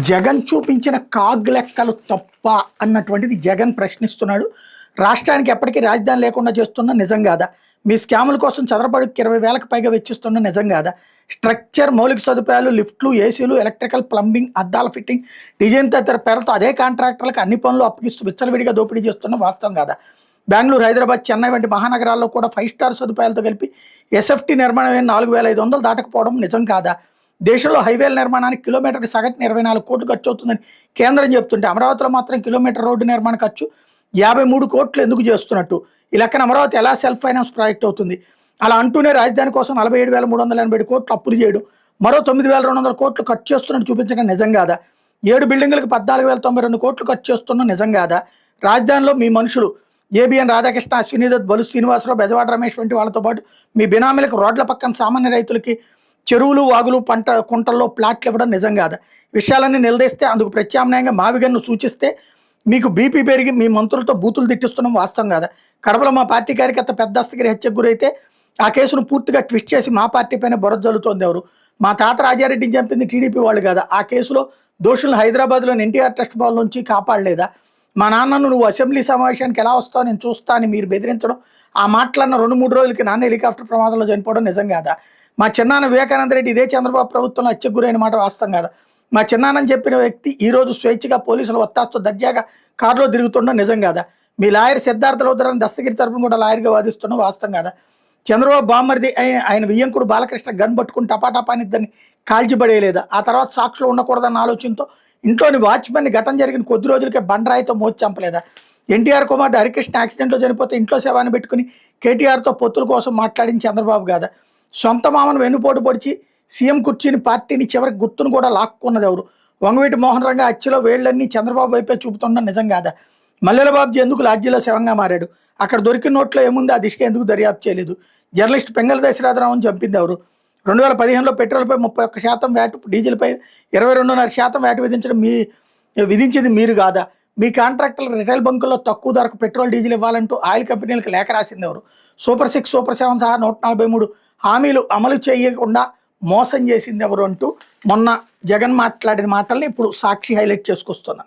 జగన్ చూపించిన కాగ్ లెక్కలు తప్ప అన్నటువంటిది జగన్ ప్రశ్నిస్తున్నాడు. రాష్ట్రానికి ఎప్పటికీ రాజధాని లేకుండా చేస్తున్న నిజం కాదా? మీ స్కాముల కోసం చదరపడికి 20,000కి పైగా వెచ్చిస్తున్న నిజం కాదా? స్ట్రక్చర్, మౌలిక సదుపాయాలు, లిఫ్ట్లు, ఏసీలు, ఎలక్ట్రికల్, ప్లంబింగ్, అద్దాల ఫిట్టింగ్, డిజైన్ తదితర పేర్లతో అదే కాంట్రాక్టర్లకు అన్ని పనులు అప్పగిస్తూ విచ్చలవిడిగా దోపిడీ చేస్తున్న వాస్తవం కాదా? బెంగళూరు, హైదరాబాద్, చెన్నై వంటి మహానగరాల్లో కూడా 5 స్టార్ సదుపాయాలతో కలిపి ఎస్ఎఫ్టీ నిర్మాణం 4,500 దాటకపోవడం నిజం కాదా? దేశంలో హైవేల నిర్మాణానికి కిలోమీటర్కి సగటున 24 కోట్లు ఖర్చు అవుతుందని కేంద్రం చెప్తుంటే అమరావతిలో మాత్రం కిలోమీటర్ రోడ్డు నిర్మాణ ఖర్చు 53 కోట్లు ఎందుకు చేస్తున్నట్టు? ఈ లెక్కన అమరావతి ఎలా సెల్ఫ్ ఫైనాన్స్ ప్రాజెక్ట్ అవుతుంది? అలా అంటూనే రాజధాని కోసం 47,387 కోట్లు అప్పులు చేయడం, మరో 9,200 కోట్లు ఖర్చు చేస్తున్నట్టు చూపించడం నిజం కాదా? 7 బిల్డింగులకు 14,092 కోట్లు ఖర్చు చేస్తున్న నిజం కాదా? రాజధానిలో మీ మనుషులు ఏబిఎన్ రాధాకృష్ణ, అశ్విని దత్, బలు శ్రీనివాసరావు, బెజవాడ రమేష్ వంటి వాళ్ళతో పాటు మీ బినామీలకు రోడ్ల పక్కన సామాన్య రైతులకి చెరువులు, వాగులు, పంట కుంటల్లో ప్లాట్లు ఇవ్వడం నిజం కాదా? విషయాలన్నీ నిలదీస్తే అందుకు ప్రత్యామ్నాయంగా మావిగన్ను సూచిస్తే మీకు బీపీ పెరిగి మీ మంత్రులతో బూతులు తిట్టిస్తున్నాం వాస్తవం కాదా? కడపలో మా పార్టీ కార్యకర్త పెద్ద దస్తగిరి హత్యకు గురైతే ఆ కేసును పూర్తిగా ట్విస్ట్ చేసి మా పార్టీ పైన బురద జల్లుతోంది ఎవరు? మా తాత రాజారెడ్డిని చంపింది టీడీపీ వాళ్ళు కాదా? ఆ కేసులో దోషులను హైదరాబాద్లోని ఎన్టీఆర్ ట్రస్ట్ భవన్ నుంచి కాపాడలేదా? మా నాన్నను నువ్వు అసెంబ్లీ సమావేశానికి ఎలా వస్తావు, నేను చూస్తా అని మీరు బెదిరించడం, ఆ మాటలన్న 2-3 రోజులకి నాన్న హెలికాప్టర్ ప్రమాదంలో చనిపోవడం నిజం కాదా? మా చిన్నాన్న వివేకానంద రెడ్డి ఇదే చంద్రబాబు ప్రభుత్వంలో హత్యకు గురైన మాట వాస్తవం కాదా? మా చిన్నాన్నని చెప్పిన వ్యక్తి ఈరోజు స్వేచ్ఛగా పోలీసులు ఒత్తాస్తో దర్జాగా కారులో తిరుగుతుండడం నిజం కాదా? మీ లాయర్ సిద్ధార్థ రౌద్రని దస్తగిరి తరపున కూడా లాయర్గా వాదిస్తున్న వాస్తవం కాదా? చంద్రబాబు బామ్మరిది ఆయన వియ్యంకుడు బాలకృష్ణ గన్ పట్టుకుని టపాటపాని ఇద్దరిని కాల్చిపడేయలేదా? ఆ తర్వాత సాక్షులు ఉండకూడదన్న ఆలోచనతో ఇంట్లోని వాచ్మెన్ని ఘటన జరిగిన కొద్ది రోజులకే బండరాయితో మోచి చంపలేదా? ఎన్టీఆర్ కుమార్ హరికృష్ణ యాక్సిడెంట్లో చనిపోతే ఇంట్లో శవాన్ని పెట్టుకుని కేటీఆర్తో పొత్తుల కోసం మాట్లాడిన చంద్రబాబు కాదా? సొంత మామను వెన్నుపోటు పొడిచి సీఎం కుర్చీని పార్టీని చివరికి గుర్తును కూడా లాక్కున్నది ఎవరు? వంగవీటి మోహన్ రంగ హత్యలో వేళ్లన్నీ చంద్రబాబు వైపే చూపుతుండడం నిజం కాదా? మల్లెల బాబుజీ ఎందుకు లాడ్జీలో శవంగా మారాడు? అక్కడ దొరికిన నోట్లో ఏముంది? ఆ దిశగా ఎందుకు దర్యాప్తు చేయలేదు? జర్నలిస్ట్ పెంగళ దశరథరావుని చంపింది ఎవరు? 2015లో పెట్రోల్పై 31% వ్యాట్, డీజిల్పై 22.5% వ్యాట్ విధించింది మీరు కాదా? మీ కాంట్రాక్టర్లు రిటైల్ బంకుల్లో తక్కువ ధరకు పెట్రోల్, డీజిల్ ఇవ్వాలంటూ ఆయిల్ కంపెనీలకు లేఖ రాసింది ఎవరు? సూపర్ 6, సూపర్ 7 సహా 143 హామీలు అమలు చేయకుండా మోసం చేసింది ఎవరు అంటూ మొన్న జగన్ మాట్లాడిన మాటల్ని ఇప్పుడు సాక్షి హైలైట్ చేసుకొస్తుంది.